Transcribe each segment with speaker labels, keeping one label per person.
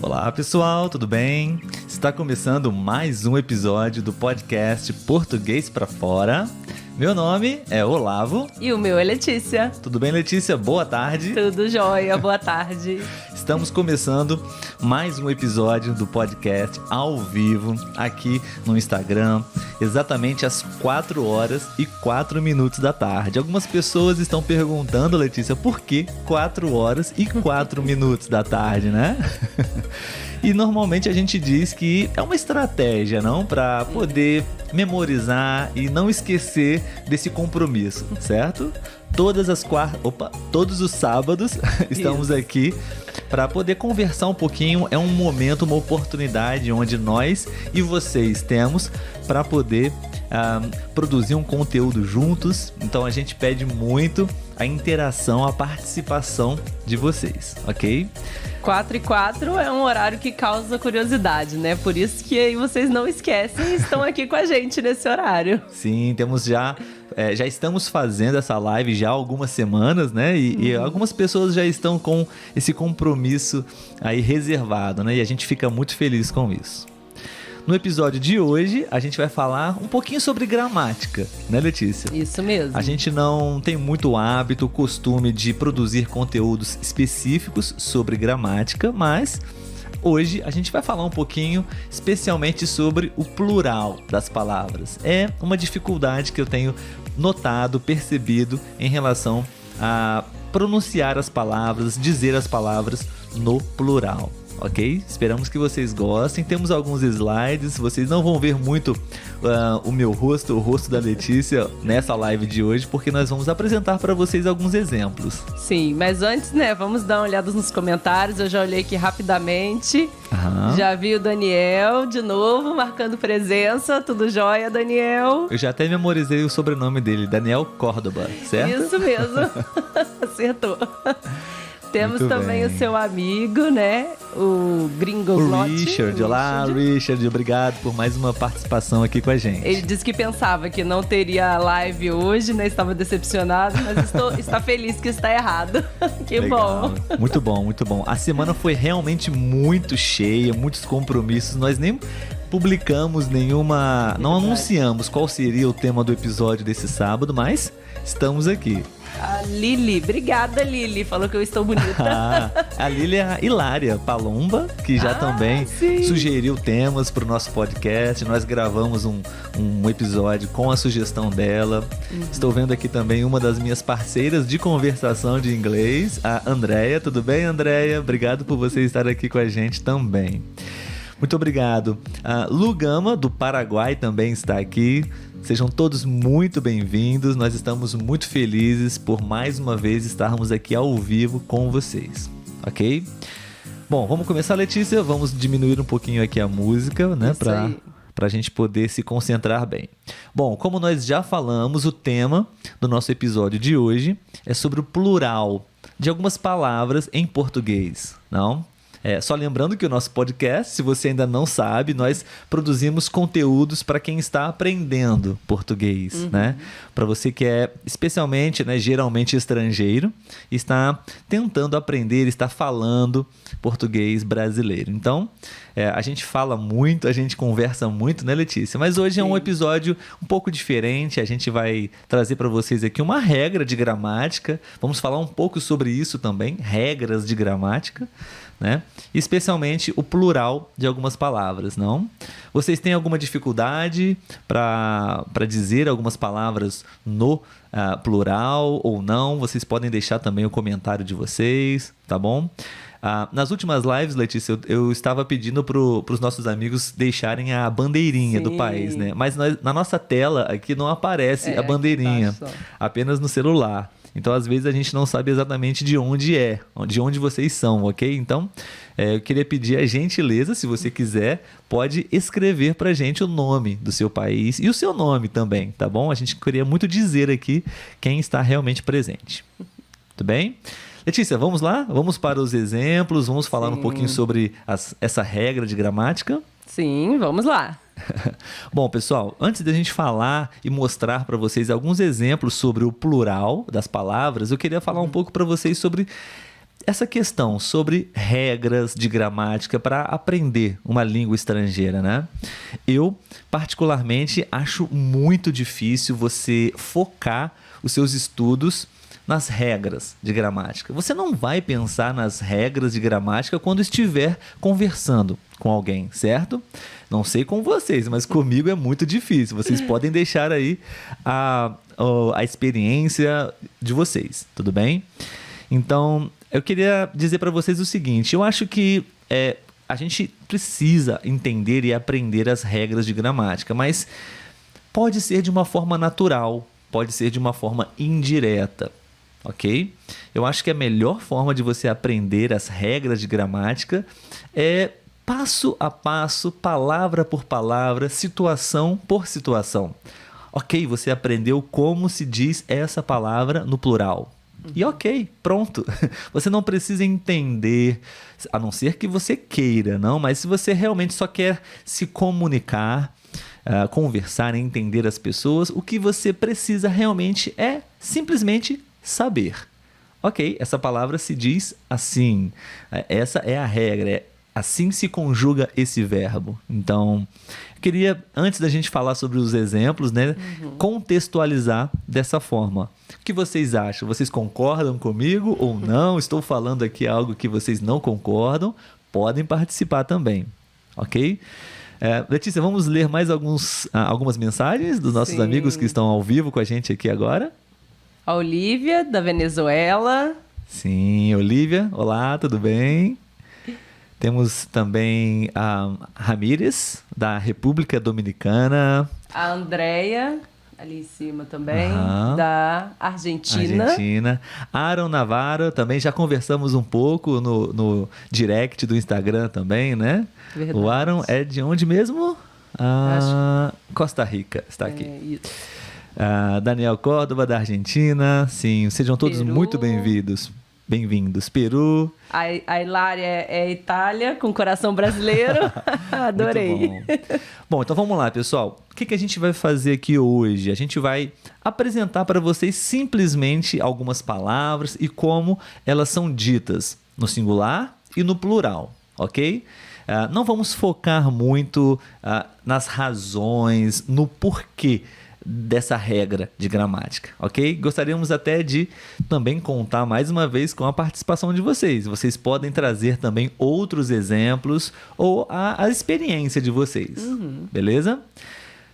Speaker 1: Olá pessoal, tudo bem? Está começando mais um episódio do podcast Português pra Fora. Meu nome é Olavo.
Speaker 2: E o meu é Letícia.
Speaker 1: Tudo bem, Letícia? Boa tarde.
Speaker 2: Tudo jóia, boa tarde.
Speaker 1: Estamos começando mais um episódio do podcast ao vivo aqui no Instagram, exatamente às 4h04 da tarde. Algumas pessoas estão perguntando, Letícia, por que 4h04 da tarde, né? E normalmente a gente diz que é uma estratégia, não? Para poder memorizar e não esquecer desse compromisso, certo? Todos os sábados estamos aqui para poder conversar um pouquinho. É um momento, uma oportunidade onde nós e vocês temos para poder produzir um conteúdo juntos. Então a gente pede muito a interação, a participação de vocês, ok?
Speaker 2: 4h04 é um horário que causa curiosidade, né? Por isso que aí vocês não esquecem e estão aqui com a gente nesse horário.
Speaker 1: Sim, temos já estamos fazendo essa live já há algumas semanas, né? E algumas pessoas já estão com esse compromisso aí reservado, né? E a gente fica muito feliz com isso. No episódio de hoje, a gente vai falar um pouquinho sobre gramática, né, Letícia?
Speaker 2: Isso mesmo.
Speaker 1: A gente não tem muito hábito, costume de produzir conteúdos específicos sobre gramática, mas hoje a gente vai falar um pouquinho especialmente sobre o plural das palavras. É uma dificuldade que eu tenho notado, percebido em relação a pronunciar as palavras, dizer as palavras no plural. Ok? Esperamos que vocês gostem. Temos alguns slides. Vocês não vão ver muito o meu rosto, o rosto da Letícia nessa live de hoje, porque nós vamos apresentar para vocês alguns exemplos.
Speaker 2: Sim, mas antes, né, vamos dar uma olhada nos comentários. Eu já olhei aqui rapidamente. Já vi o Daniel de novo, marcando presença. Tudo jóia, Daniel?
Speaker 1: Eu já até memorizei o sobrenome dele, Daniel Córdoba, certo?
Speaker 2: Isso mesmo. Acertou. Temos
Speaker 1: muito
Speaker 2: também
Speaker 1: bem.
Speaker 2: O seu amigo, né? O Gringo
Speaker 1: O Richard. Olá, Richard. Obrigado por mais uma participação aqui com a gente.
Speaker 2: Ele disse que pensava que não teria live hoje, né? Estava decepcionado, mas está feliz que está errado. Que
Speaker 1: legal.
Speaker 2: bom.
Speaker 1: Muito bom, muito bom. A semana foi realmente muito cheia, muitos compromissos. Nós nem publicamos nenhuma... Não anunciamos qual seria o tema do episódio desse sábado, mas estamos aqui.
Speaker 2: A Lili, obrigada Lili, falou que eu estou bonita.
Speaker 1: A Lili é a Hilária Palomba, que já também sugeriu temas para o nosso podcast. Nós gravamos um episódio com a sugestão dela. Estou vendo aqui também uma das minhas parceiras de conversação de inglês, a Andréia. Tudo bem, Andréia? Obrigado por você estar aqui com a gente também. Muito obrigado. A Lugama, do Paraguai, também está aqui. Sejam todos muito bem-vindos. Nós estamos muito felizes por mais uma vez estarmos aqui ao vivo com vocês, ok? Bom, vamos começar, Letícia. Vamos diminuir um pouquinho aqui a música, né? Para a gente poder se concentrar bem. Bom, como nós já falamos, o tema do nosso episódio de hoje é sobre o plural de algumas palavras em português, não? Só lembrando que o nosso podcast, se você ainda não sabe, nós produzimos conteúdos para quem está aprendendo português, né? Para você que é especialmente, né, geralmente estrangeiro, está tentando aprender, está falando português brasileiro. Então, a gente fala muito, a gente conversa muito, né, Letícia? Mas hoje é um episódio um pouco diferente. A gente vai trazer para vocês aqui uma regra de gramática. Vamos falar um pouco sobre isso também, regras de gramática, né? Especialmente o plural de algumas palavras, não? Vocês têm alguma dificuldade para dizer algumas palavras no plural ou não? Vocês podem deixar também o comentário de vocês, tá bom? Nas últimas lives, Letícia, eu estava pedindo para os nossos amigos deixarem a bandeirinha do país, né? Mas na nossa tela aqui não aparece a bandeirinha, apenas no celular. Então, às vezes, a gente não sabe exatamente de onde vocês são, ok? Então, eu queria pedir a gentileza, se você quiser, pode escrever pra gente o nome do seu país e o seu nome também, tá bom? A gente queria muito dizer aqui quem está realmente presente. Tudo bem? Letícia, vamos lá? Vamos para os exemplos, vamos falar um pouquinho sobre essa regra de gramática?
Speaker 2: Sim, vamos lá.
Speaker 1: Bom, pessoal, antes da gente falar e mostrar para vocês alguns exemplos sobre o plural das palavras, eu queria falar um pouco para vocês sobre essa questão sobre regras de gramática para aprender uma língua estrangeira, né? Eu, particularmente, acho muito difícil você focar os seus estudos nas regras de gramática. Você não vai pensar nas regras de gramática quando estiver conversando com alguém, certo? Não sei com vocês, mas comigo é muito difícil. Vocês podem deixar aí a experiência de vocês, tudo bem? Então, eu queria dizer para vocês o seguinte, eu acho que a gente precisa entender e aprender as regras de gramática, mas pode ser de uma forma natural, pode ser de uma forma indireta, ok? Eu acho que a melhor forma de você aprender as regras de gramática é passo a passo, palavra por palavra, situação por situação. Ok, você aprendeu como se diz essa palavra no plural. E ok, pronto. Você não precisa entender, a não ser que você queira, não. Mas se você realmente só quer se comunicar, conversar, entender as pessoas, o que você precisa realmente é simplesmente saber. Ok, essa palavra se diz assim. Essa é a regra, assim se conjuga esse verbo. Então, eu queria, antes da gente falar sobre os exemplos, né, contextualizar dessa forma. O que vocês acham? Vocês concordam comigo ou não? Estou falando aqui algo que vocês não concordam? Podem participar também, ok? Letícia, vamos ler mais algumas mensagens dos nossos amigos que estão ao vivo com a gente aqui agora?
Speaker 2: A Olívia, da Venezuela.
Speaker 1: Sim, Olívia. Olá, tudo bem? Temos também a Ramírez, da República Dominicana.
Speaker 2: A Andréia, ali em cima também, da Argentina.
Speaker 1: Aaron Navarro, também já conversamos um pouco no direct do Instagram também, né? Verdade. O Aaron é de onde mesmo? Costa Rica, está aqui.
Speaker 2: Isso.
Speaker 1: Daniel Córdova, da Argentina. Sim, sejam todos muito bem-vindos. Bem-vindos. Peru.
Speaker 2: A Hilária é Itália, com coração brasileiro. Adorei.
Speaker 1: Bom, então vamos lá, pessoal. O que a gente vai fazer aqui hoje? A gente vai apresentar para vocês simplesmente algumas palavras e como elas são ditas no singular e no plural, ok? Não vamos focar muito nas razões, no porquê dessa regra de gramática, ok? Gostaríamos até de também contar mais uma vez com a participação de vocês. Vocês podem trazer também outros exemplos ou a experiência de vocês, beleza?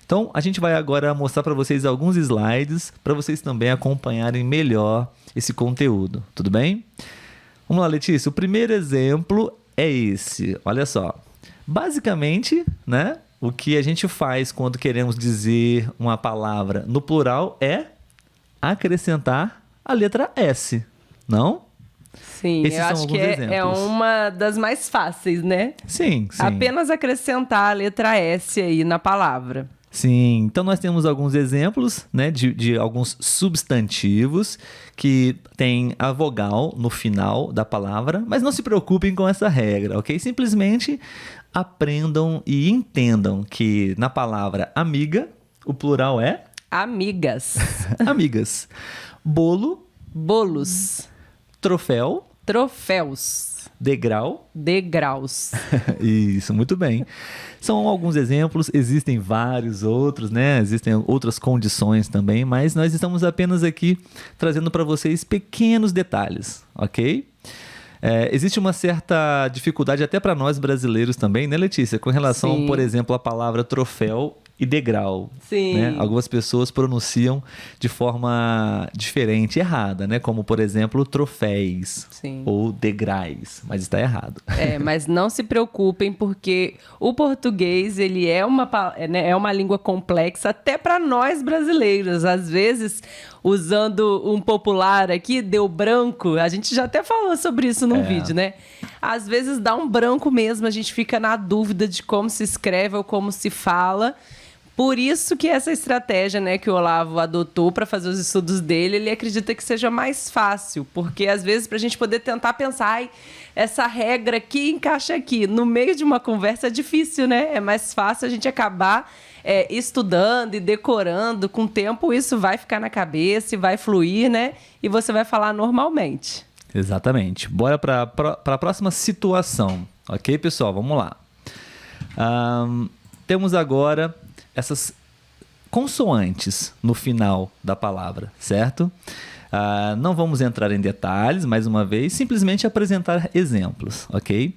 Speaker 1: Então, a gente vai agora mostrar para vocês alguns slides para vocês também acompanharem melhor esse conteúdo, tudo bem? Vamos lá, Letícia. O primeiro exemplo é esse, olha só. Basicamente, né? O que a gente faz quando queremos dizer uma palavra no plural é acrescentar a letra S, não?
Speaker 2: Sim, eu acho que é uma das mais fáceis, né?
Speaker 1: Sim.
Speaker 2: Apenas acrescentar a letra S aí na palavra.
Speaker 1: Sim, então nós temos alguns exemplos, né, de alguns substantivos que têm a vogal no final da palavra, mas não se preocupem com essa regra, ok? Simplesmente aprendam e entendam que na palavra amiga, o plural é?
Speaker 2: Amigas.
Speaker 1: Amigas. Bolo.
Speaker 2: Bolos.
Speaker 1: Troféu.
Speaker 2: Troféus.
Speaker 1: Degrau.
Speaker 2: Degraus.
Speaker 1: Isso, muito bem. São alguns exemplos, existem vários outros, né? Existem outras condições também, mas nós estamos apenas aqui trazendo para vocês pequenos detalhes, ok? Existe uma certa dificuldade até para nós brasileiros também, né, Letícia? Com relação, Sim. por exemplo, à palavra troféu e degrau.
Speaker 2: Sim.
Speaker 1: Né? Algumas pessoas pronunciam de forma diferente, errada, né? Como, por exemplo, troféis
Speaker 2: Sim.
Speaker 1: ou degrais, mas está errado.
Speaker 2: Mas não se preocupem, porque o português ele é uma língua complexa até para nós brasileiros. Às vezes, usando um popular aqui, deu branco. A gente já até falou sobre isso num vídeo, né? Às vezes dá um branco mesmo, a gente fica na dúvida de como se escreve ou como se fala. Por isso que essa estratégia, né, que o Olavo adotou para fazer os estudos dele, ele acredita que seja mais fácil. Porque, às vezes, para a gente poder tentar pensar, essa regra aqui encaixa aqui. No meio de uma conversa é difícil, né? É mais fácil a gente acabar estudando e decorando. Com o tempo, isso vai ficar na cabeça e vai fluir, né? E você vai falar normalmente.
Speaker 1: Exatamente. Bora para a próxima situação. Ok, pessoal? Vamos lá. Temos agora essas consoantes no final da palavra, certo? Não vamos entrar em detalhes, mais uma vez, simplesmente apresentar exemplos, ok?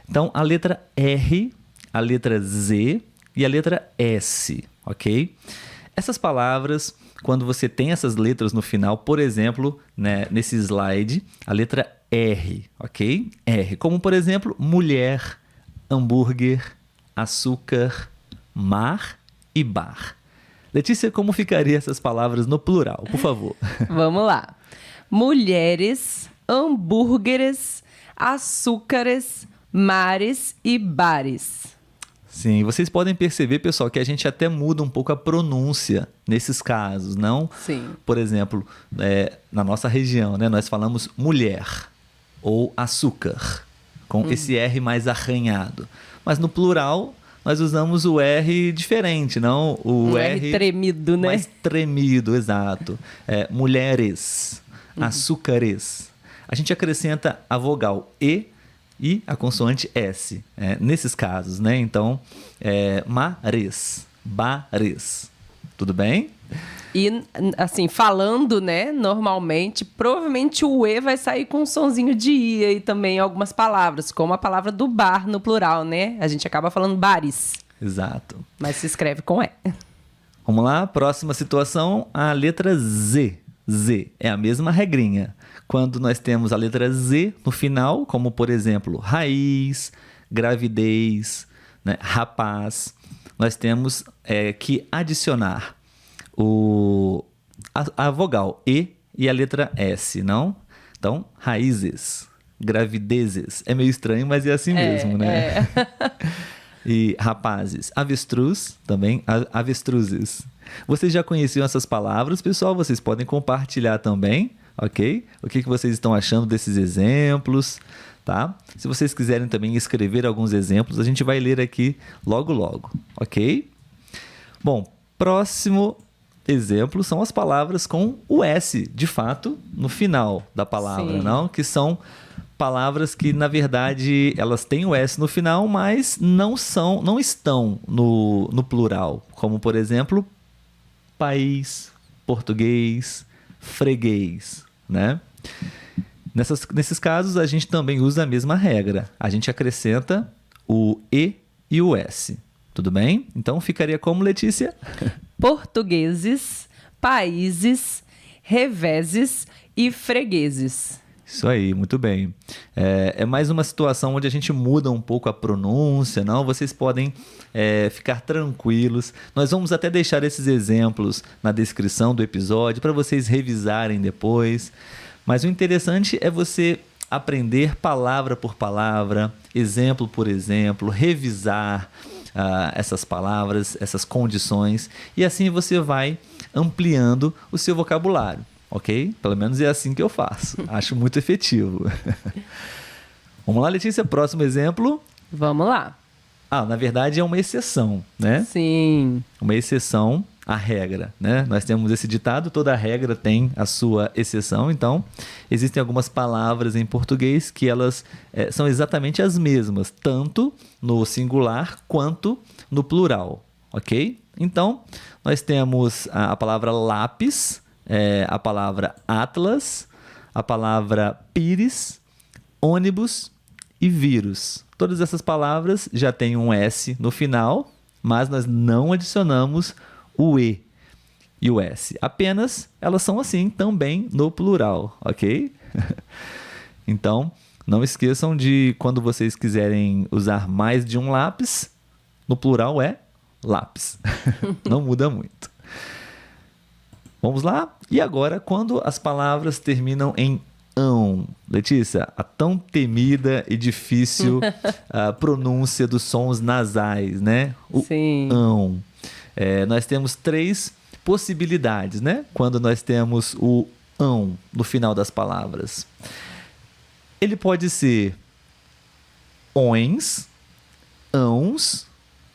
Speaker 1: Então, a letra R, a letra Z e a letra S, ok? Essas palavras, quando você tem essas letras no final, por exemplo, né, nesse slide, a letra R, ok? R, como por exemplo, mulher, hambúrguer, açúcar, mar e bar. Letícia, como ficariam essas palavras no plural, por favor?
Speaker 2: Vamos lá. Mulheres, hambúrgueres, açúcares, mares e bares.
Speaker 1: Sim, vocês podem perceber, pessoal, que a gente até muda um pouco a pronúncia nesses casos, não?
Speaker 2: Sim.
Speaker 1: Por exemplo, na nossa região, né, nós falamos mulher ou açúcar, com esse R mais arranhado. Mas no plural, nós usamos o R diferente, não? O
Speaker 2: R tremido, né?
Speaker 1: Mais tremido, exato. Mulheres, açúcares. A gente acrescenta a vogal E a consoante S, nesses casos, né? Então, mares, bares. Tudo bem?
Speaker 2: E, assim, falando, né, normalmente, provavelmente o E vai sair com um sonzinho de I aí também em algumas palavras, como a palavra do bar no plural, né? A gente acaba falando bares.
Speaker 1: Exato.
Speaker 2: Mas se escreve com E.
Speaker 1: Vamos lá, próxima situação, a letra Z. Z é a mesma regrinha. Quando nós temos a letra Z no final, como por exemplo, raiz, gravidez, né, rapaz, nós temos que adicionar a vogal E a letra S, não? Então, raízes, gravidezes. É meio estranho, mas é assim mesmo, né? E rapazes, avestruz, também avestruzes. Vocês já conheciam essas palavras, pessoal? Vocês podem compartilhar também, ok? O que vocês estão achando desses exemplos, tá? Se vocês quiserem também escrever alguns exemplos, a gente vai ler aqui logo, logo, ok? Bom, próximo exemplo são as palavras com o S, de fato, no final da palavra, não? Que são palavras que, na verdade, elas têm o S no final, mas não estão no plural. Como, por exemplo, país, português, freguês, né? Nesses casos, a gente também usa a mesma regra. A gente acrescenta o E e o S. Tudo bem? Então, ficaria como, Letícia?
Speaker 2: Portugueses, países, reveses e fregueses.
Speaker 1: Isso aí, muito bem. É mais uma situação onde a gente muda um pouco a pronúncia, não? Vocês podem ficar tranquilos. Nós vamos até deixar esses exemplos na descrição do episódio para vocês revisarem depois. Mas o interessante é você aprender palavra por palavra, exemplo por exemplo, revisar essas palavras, essas condições, e assim você vai ampliando o seu vocabulário. Ok? Pelo menos é assim que eu faço. Acho muito efetivo. Vamos lá, Letícia, próximo exemplo.
Speaker 2: Vamos lá.
Speaker 1: Na verdade é uma exceção, né?
Speaker 2: Sim.
Speaker 1: Uma exceção à regra, né? Nós temos esse ditado, toda regra tem a sua exceção, então existem algumas palavras em português que elas são exatamente as mesmas, tanto no singular quanto no plural, ok? Então, nós temos a palavra lápis, a palavra atlas, a palavra pires, ônibus e vírus. Todas essas palavras já têm um S no final, mas nós não adicionamos o E e o S. Apenas elas são assim também no plural, ok? Então, não esqueçam de, quando vocês quiserem usar mais de um lápis, no plural é lápis. Não muda muito. Vamos lá? E agora, quando as palavras terminam em ão? Letícia, a tão temida e difícil pronúncia dos sons nasais, né? O
Speaker 2: Sim.
Speaker 1: ão. Nós temos 3 possibilidades, né? Quando nós temos o ão no final das palavras. Ele pode ser ões, ãos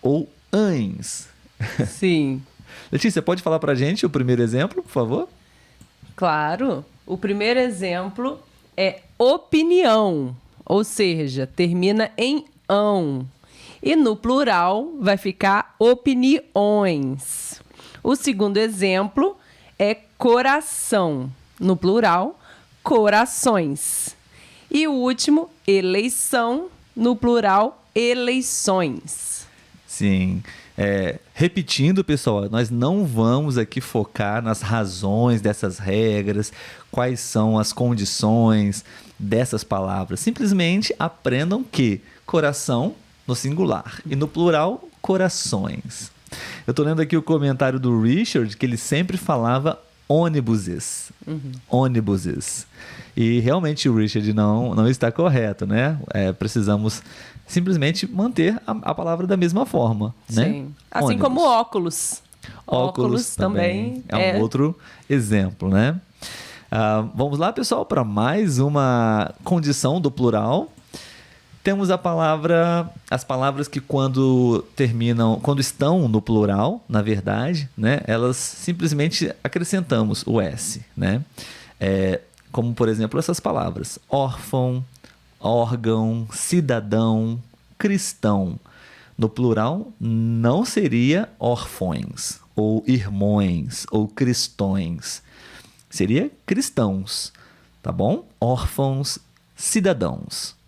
Speaker 1: ou ães.
Speaker 2: Sim.
Speaker 1: Letícia, pode falar pra gente o primeiro exemplo, por favor?
Speaker 2: Claro. O primeiro exemplo é opinião, ou seja, termina em ão. E no plural vai ficar opiniões. O segundo exemplo é coração. No plural, corações. E o último, eleição. No plural, eleições.
Speaker 1: Sim. Repetindo, pessoal, nós não vamos aqui focar nas razões dessas regras, quais são as condições dessas palavras. Simplesmente aprendam que coração no singular e no plural, corações. Eu estou lendo aqui o comentário do Richard, que ele sempre falava ônibuses. Ônibuses. E realmente o Richard não está correto, né? Precisamos simplesmente manter a palavra da mesma forma, né?
Speaker 2: Sim. Assim
Speaker 1: Ônibus.
Speaker 2: como óculos.
Speaker 1: Óculos também é um outro exemplo, né? Vamos lá, pessoal, para mais uma condição do plural. Temos as palavras que quando estão no plural, na verdade, né? Elas simplesmente acrescentamos o S, né? Como, por exemplo, essas palavras: órfão, órgão, cidadão, cristão. No plural, não seria órfões, ou irmões, ou cristões. Seria cristãos, tá bom? Órfãos, cidadãos.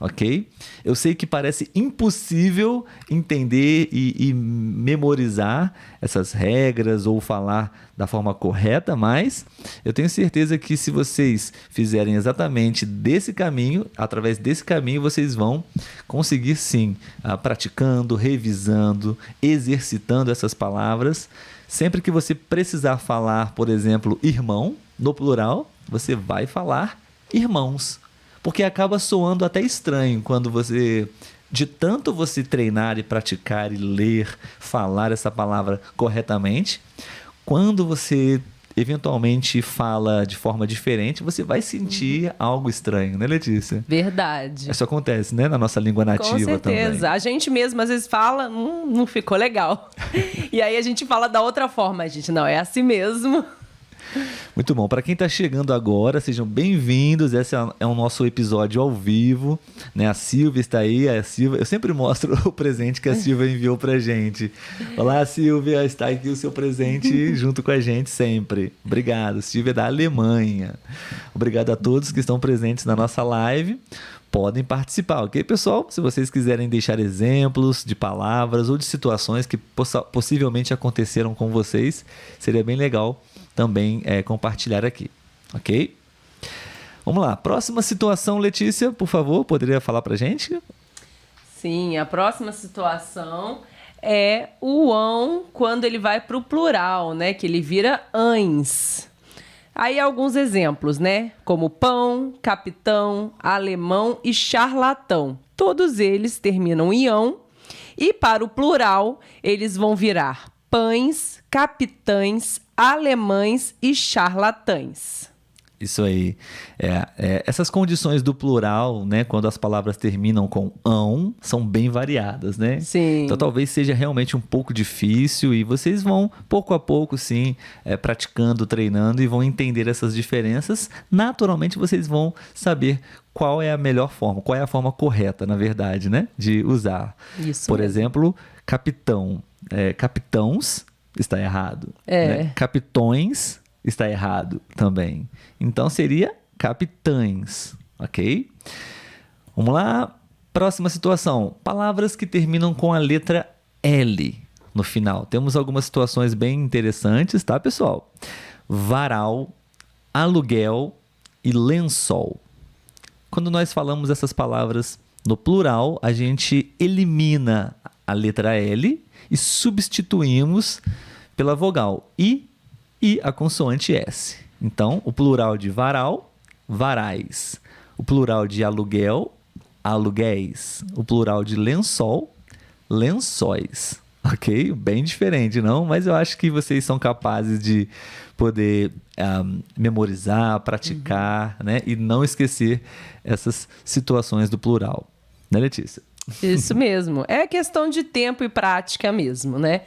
Speaker 1: Ok? Eu sei que parece impossível entender e memorizar essas regras ou falar da forma correta, mas eu tenho certeza que se vocês fizerem exatamente desse caminho, através desse caminho, vocês vão conseguir sim, praticando, revisando, exercitando essas palavras. Sempre que você precisar falar, por exemplo, irmão, no plural, você vai falar irmãos. Porque acaba soando até estranho quando de tanto você treinar e praticar e ler, falar essa palavra corretamente, quando você eventualmente fala de forma diferente, você vai sentir algo estranho, né, Letícia?
Speaker 2: Verdade.
Speaker 1: Isso acontece, né, na nossa língua nativa também.
Speaker 2: Com certeza.
Speaker 1: Também.
Speaker 2: A gente mesmo às vezes fala, não ficou legal. E aí a gente fala da outra forma, a gente, não, é assim mesmo.
Speaker 1: Muito bom. Para quem está chegando agora, sejam bem-vindos. Esse é o nosso episódio ao vivo, né? A Silvia está aí. Eu sempre mostro o presente que a Silvia enviou para gente. Olá, Silvia. Está aqui o seu presente junto com a gente sempre. Obrigado. Silvia é da Alemanha. Obrigado a todos que estão presentes na nossa live. Podem participar, ok, pessoal? Se vocês quiserem deixar exemplos de palavras ou de situações que possivelmente aconteceram com vocês, seria bem legal também compartilhar aqui, ok? Vamos lá, próxima situação, Letícia, por favor, poderia falar pra gente?
Speaker 2: Sim, a próxima situação é o ão quando ele vai pro plural, né? Que ele vira ães. Aí alguns exemplos, né? Como pão, capitão, alemão e charlatão. Todos eles terminam em ão e para o plural eles vão virar pães, capitães, alemães e charlatães.
Speaker 1: Isso aí. Essas condições do plural, né, quando as palavras terminam com ão, são bem variadas, né?
Speaker 2: Sim.
Speaker 1: Então talvez seja realmente um pouco difícil e vocês vão, pouco a pouco, sim, praticando, treinando e vão entender essas diferenças. Naturalmente vocês vão saber qual é a melhor forma, qual é a forma correta, na verdade, né, de usar.
Speaker 2: Isso
Speaker 1: Por
Speaker 2: mesmo.
Speaker 1: exemplo, capitão. Capitãos está errado. Né? Capitões está errado também. Então seria capitães, ok? Vamos lá. Próxima situação. Palavras que terminam com a letra L no final. Temos algumas situações bem interessantes, tá, pessoal? Varal, aluguel e lençol. Quando nós falamos essas palavras no plural, a gente elimina a letra L e substituímos pela vogal I e a consoante S. Então, o plural de varal, varais. O plural de aluguel, aluguéis. O plural de lençol, lençóis. Ok? Bem diferente, não? Mas eu acho que vocês são capazes de poder memorizar, praticar, né? E não esquecer essas situações do plural. Né, Letícia?
Speaker 2: Isso mesmo. É questão de tempo e prática mesmo, né?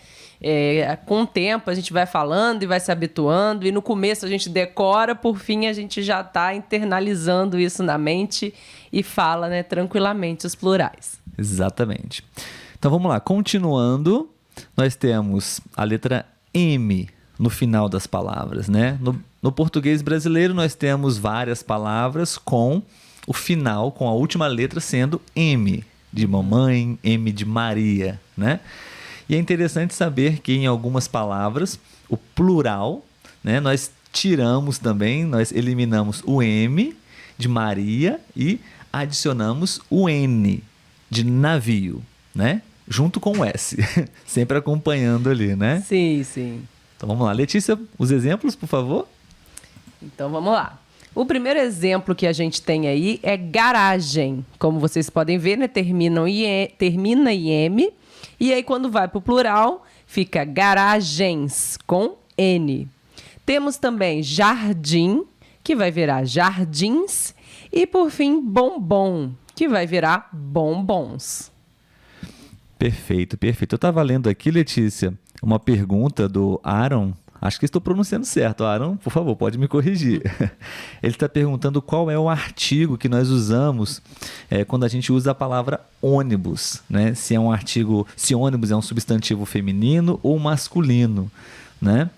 Speaker 2: Com o tempo a gente vai falando e vai se habituando, e no começo a gente decora, por fim a gente já está internalizando isso na mente e fala, né, tranquilamente os plurais.
Speaker 1: Exatamente. Então vamos lá, continuando, nós temos a letra M no final das palavras, né? No português brasileiro nós temos várias palavras com o final, com a última letra sendo M de mamãe, M de Maria, né? E é interessante saber que em algumas palavras, o plural, né, nós tiramos também, nós eliminamos o M de Maria e adicionamos o N de navio, né? Junto com o S, sempre acompanhando ali, né?
Speaker 2: Sim, sim.
Speaker 1: Então vamos lá. Letícia, os exemplos, por favor?
Speaker 2: Então vamos lá. O primeiro exemplo que a gente tem aí é garagem. Como vocês podem ver, né, termina em M. E aí, quando vai para o plural, fica garagens, com N. Temos também jardim, que vai virar jardins. E, por fim, bombom, que vai virar bombons.
Speaker 1: Perfeito, perfeito. Eu estava lendo aqui, Letícia, uma pergunta do Aaron. Acho que estou pronunciando certo. Aaron, por favor, pode me corrigir. Ele está perguntando qual é o artigo que nós usamos quando a gente usa a palavra ônibus, né? Se é um artigo, se ônibus é um substantivo feminino ou masculino, né?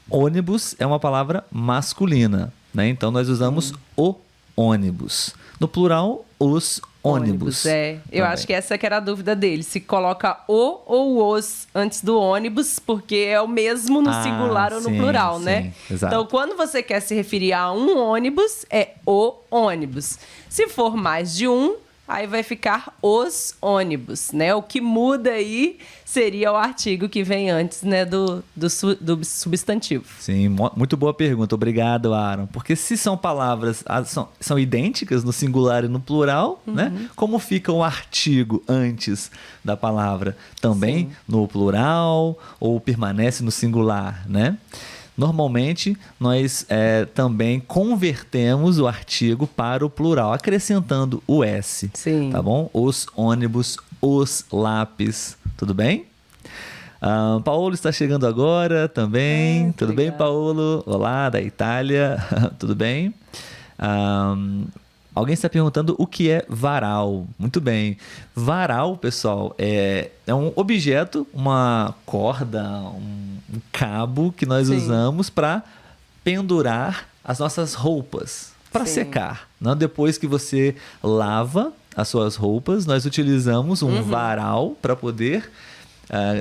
Speaker 1: Ônibus é uma palavra masculina, né? Então nós usamos o ônibus. No plural, os ônibus.
Speaker 2: Eu acho que essa que era a dúvida dele. Se coloca o ou os antes do ônibus, porque é o mesmo no singular ou no plural, né?
Speaker 1: Exato.
Speaker 2: Então, quando você quer se referir a um ônibus, é o ônibus. Se for mais de um, aí vai ficar os ônibus, né? O que muda aí seria o artigo que vem antes, né, do substantivo.
Speaker 1: Sim, muito boa pergunta. Obrigado, Aaron. Porque se são palavras, são idênticas no singular e no plural, né? Como fica o artigo antes da palavra? Também no plural ou permanece no singular, né? Normalmente, nós também convertemos o artigo para o plural, acrescentando o S.
Speaker 2: Sim.
Speaker 1: Tá bom? Os ônibus, os lápis. Tudo bem? Paulo está chegando agora também. Tudo bem, Paulo? Olá, da Itália. Tudo bem? Alguém está perguntando o que é varal. Muito bem. Varal, pessoal, é um objeto, uma corda, um cabo que nós usamos para pendurar as nossas roupas, para secar. Não? Depois que você lava as suas roupas, nós utilizamos um varal para poder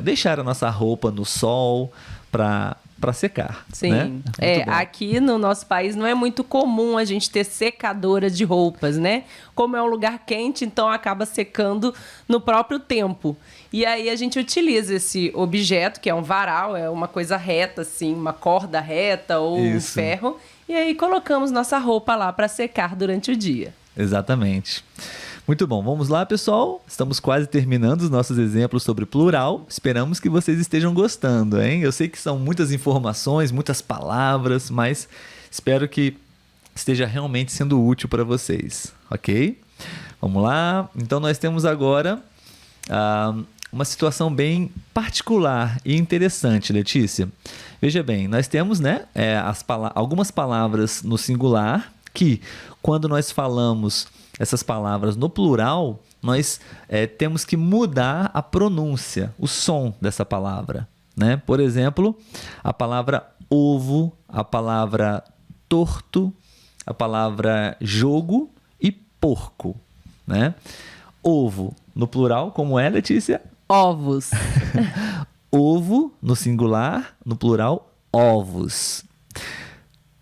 Speaker 1: deixar a nossa roupa no sol, para secar.
Speaker 2: Sim.
Speaker 1: Né?
Speaker 2: Aqui no nosso país não é muito comum a gente ter secadora de roupas, né? Como é um lugar quente, então acaba secando no próprio tempo. E aí a gente utiliza esse objeto, que é um varal, é uma coisa reta, assim, uma corda reta ou um ferro, e aí colocamos nossa roupa lá para secar durante o dia.
Speaker 1: Exatamente. Muito bom, vamos lá, pessoal. Estamos quase terminando os nossos exemplos sobre plural. Esperamos que vocês estejam gostando, hein? Eu sei que são muitas informações, muitas palavras, mas espero que esteja realmente sendo útil para vocês, ok? Vamos lá. Então, nós temos agora uma situação bem particular e interessante, Letícia. Veja bem, nós temos, né, algumas palavras no singular que, quando nós falamos essas palavras no plural, nós temos que mudar a pronúncia, o som dessa palavra, né? Por exemplo, a palavra ovo, a palavra torto, a palavra jogo e porco, né? Ovo no plural, como é, Letícia?
Speaker 2: Ovos.
Speaker 1: Ovo no singular, no plural, ovos.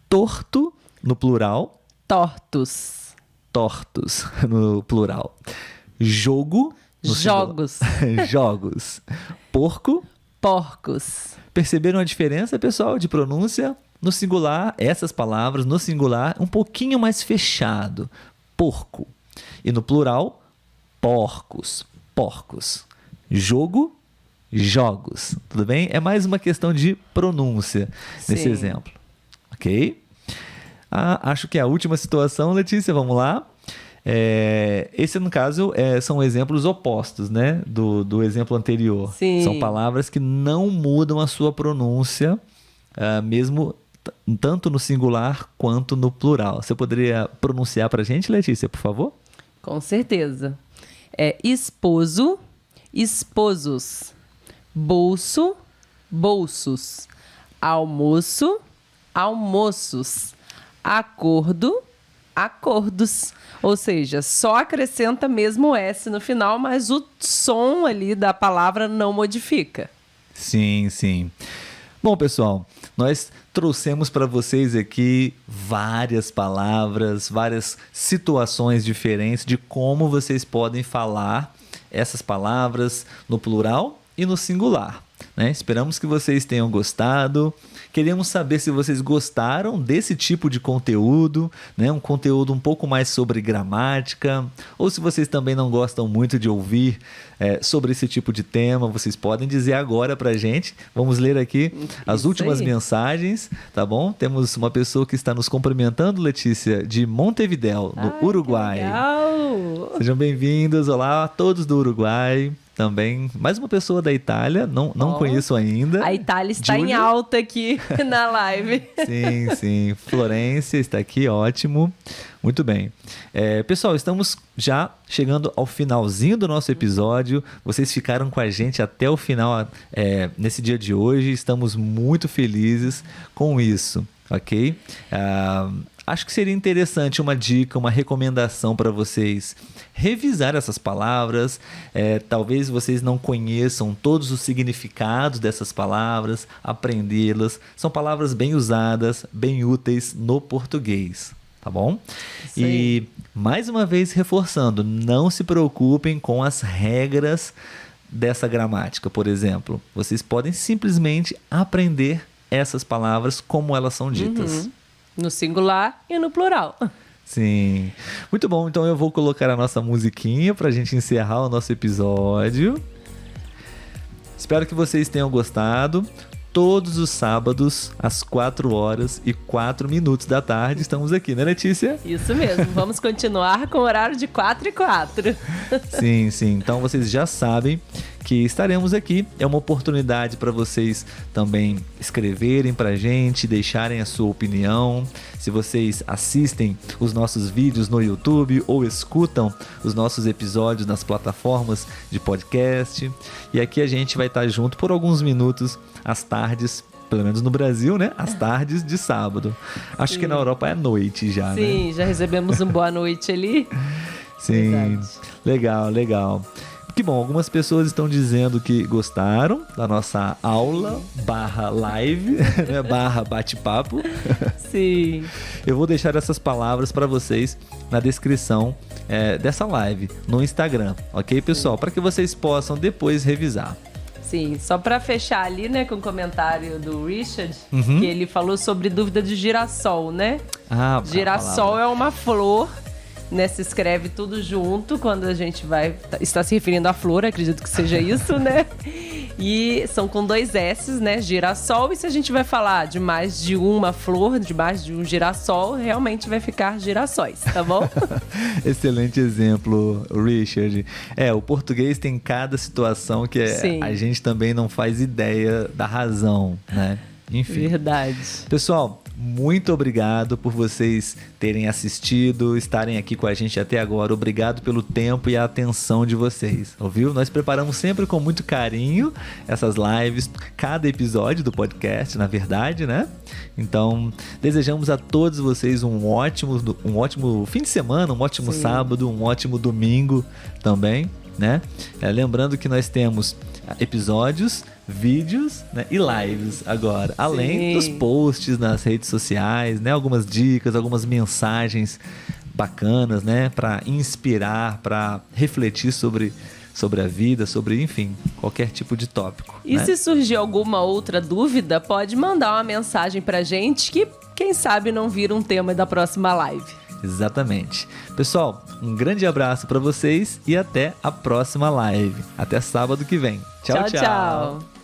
Speaker 1: Torto no plural,
Speaker 2: tortos.
Speaker 1: Tortos no plural. Jogo no
Speaker 2: jogos.
Speaker 1: Jogos. Porco.
Speaker 2: Porcos.
Speaker 1: Perceberam a diferença, pessoal, de pronúncia? No singular, essas palavras, no singular, um pouquinho mais fechado. Porco. E no plural, porcos. Porcos. Jogo, jogos. Tudo bem? É mais uma questão de pronúncia nesse exemplo. Ok? Acho que é a última situação, Letícia, vamos lá. Esse, no caso, são exemplos opostos, né? Do exemplo anterior.
Speaker 2: Sim.
Speaker 1: São palavras que não mudam a sua pronúncia, mesmo tanto no singular quanto no plural. Você poderia pronunciar pra gente, Letícia, por favor?
Speaker 2: Com certeza. Esposo, esposos. Bolso, bolsos. Almoço, almoços. Acordo, acordos. Ou seja, só acrescenta mesmo o S no final, mas o som ali da palavra não modifica.
Speaker 1: Sim, sim. Bom, pessoal, nós trouxemos para vocês aqui várias palavras, várias situações diferentes de como vocês podem falar essas palavras no plural e no singular, né? Esperamos que vocês tenham gostado. Queremos saber se vocês gostaram desse tipo de conteúdo, né? Um conteúdo um pouco mais sobre gramática, ou se vocês também não gostam muito de ouvir sobre esse tipo de tema, vocês podem dizer agora pra gente. Vamos ler aqui as últimas mensagens, tá bom? Temos uma pessoa que está nos cumprimentando, Letícia, de Montevidéu, no Uruguai.
Speaker 2: Que legal.
Speaker 1: Sejam bem-vindos, olá a todos do Uruguai. Também, mais uma pessoa da Itália, não conheço ainda.
Speaker 2: A Itália está em alta aqui na live.
Speaker 1: Sim, sim. Florência está aqui, ótimo. Muito bem. Pessoal, estamos já chegando ao finalzinho do nosso episódio. Vocês ficaram com a gente até o final nesse dia de hoje. Estamos muito felizes com isso, ok? Acho que seria interessante uma dica, uma recomendação para vocês revisar essas palavras. Talvez vocês não conheçam todos os significados dessas palavras, aprendê-las. São palavras bem usadas, bem úteis no português, tá bom?
Speaker 2: Sim.
Speaker 1: E mais uma vez reforçando, não se preocupem com as regras dessa gramática, por exemplo. Vocês podem simplesmente aprender essas palavras como elas são ditas.
Speaker 2: No singular e no plural.
Speaker 1: Sim. Muito bom. Então eu vou colocar a nossa musiquinha para a gente encerrar o nosso episódio. Espero que vocês tenham gostado. Todos os sábados, às 4h04 da tarde, estamos aqui, né, Letícia?
Speaker 2: Isso mesmo. Vamos continuar com o horário de 4h04.
Speaker 1: Sim, sim. Então vocês já sabem que estaremos aqui. É uma oportunidade para vocês também escreverem para a gente, deixarem a sua opinião. Se vocês assistem os nossos vídeos no YouTube ou escutam os nossos episódios nas plataformas de podcast. E aqui a gente vai estar junto por alguns minutos às tardes, pelo menos no Brasil, né? Às tardes de sábado. Acho que na Europa é noite já, né?
Speaker 2: Sim, já recebemos um boa noite ali.
Speaker 1: Sim,
Speaker 2: verdade.
Speaker 1: Legal, legal. Que bom, algumas pessoas estão dizendo que gostaram da nossa aula /live, né, /bate-papo.
Speaker 2: Sim.
Speaker 1: Eu vou deixar essas palavras para vocês na descrição dessa live no Instagram, ok, pessoal? Para que vocês possam depois revisar.
Speaker 2: Sim, só para fechar ali, né, com o comentário do Richard, que ele falou sobre dúvida de girassol, né? Girassol é uma flor, né? Se escreve tudo junto quando a gente está se referindo à flor, acredito que seja isso, né? E são com 2 S's, né? Girassol. E se a gente vai falar de mais de uma flor, de mais de um girassol, realmente vai ficar girassóis, tá bom?
Speaker 1: Excelente exemplo, Richard. O português tem cada situação que a gente também não faz ideia da razão, né? Enfim.
Speaker 2: Verdade.
Speaker 1: Pessoal, muito obrigado por vocês terem assistido, estarem aqui com a gente até agora. Obrigado pelo tempo e a atenção de vocês, ouviu? Nós preparamos sempre com muito carinho essas lives, cada episódio do podcast, na verdade, né? Então, desejamos a todos vocês um ótimo fim de semana, um ótimo sábado, um ótimo domingo também, né? Lembrando que nós temos episódios, vídeos, né, e lives agora, além dos posts nas redes sociais, né, algumas dicas, algumas mensagens bacanas, né, para inspirar, para refletir sobre a vida, sobre, enfim, qualquer tipo de tópico.
Speaker 2: E
Speaker 1: né?
Speaker 2: Se surgir alguma outra dúvida, pode mandar uma mensagem pra gente que, quem sabe, não vira um tema da próxima live.
Speaker 1: Exatamente. Pessoal, um grande abraço para vocês e até a próxima live. Até sábado que vem. Tchau, tchau.